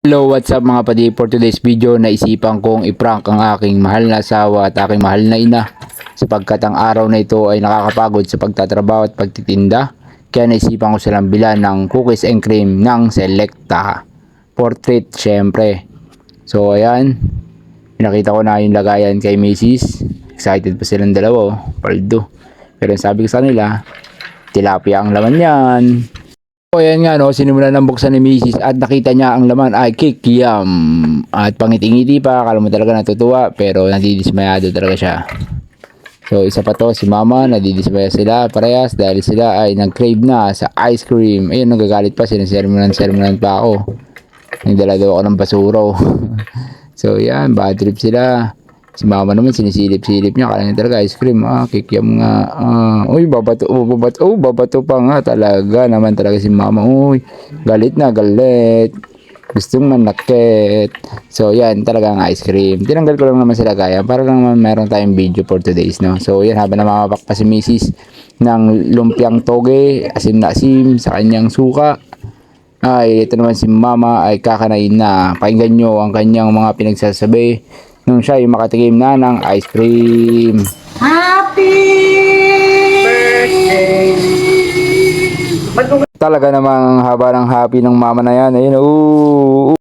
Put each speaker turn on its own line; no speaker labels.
Hello, what's up mga padi? For today's video, naisipan kong i-prank ang aking mahal na asawa at aking mahal na ina sapagkat ang araw na ito ay nakakapagod sa pagtatrabaho at pagtitinda. Kaya naisipan ko silang bilan ng cookies and cream ng Selecta for treat syempre. So ayan, pinakita ko na yung lagayan kay Mrs. Excited pa silang dalawa, paldo. Pero sabi ko sa nila, tilapia ang laman yan. O yan nga no, sinimulan ng buksan ni Mrs. at nakita niya ang laman ay kikiam. At pangiti-ngiti pa, akala mo talaga natutuwa pero nadidismayado talaga siya. So isa pa to, si Mama, nadidismaya sila parehas dahil sila ay nag-crave na sa ice cream. Ayun, nagagalit pa, sinasermonan pa ako. Nagdala daw ako ng basuro. So yan, bad trip sila. Si Mama naman sinisilip-silip niya, kala niya talaga ice cream. Kikiam nga. Uy, babato pa nga talaga naman talaga si Mama. Uy, galit na galit. Gustong manakit. So yan, talagang ice cream. Tinanggal ko lang naman sila gaya para lang meron tayong video for today's, no. So yan, habang namamak pa si Mrs. ng lumpiang toge, asim na asim sa kanyang suka, ay ito naman si Mama ay kakanain na. Pakinggan nyo ang kanyang mga pinagsasabi nung siya ay makatikim na ng ice cream.
Happy birthday!
Talaga namang haba ng happy ng mama na yan. Ayun,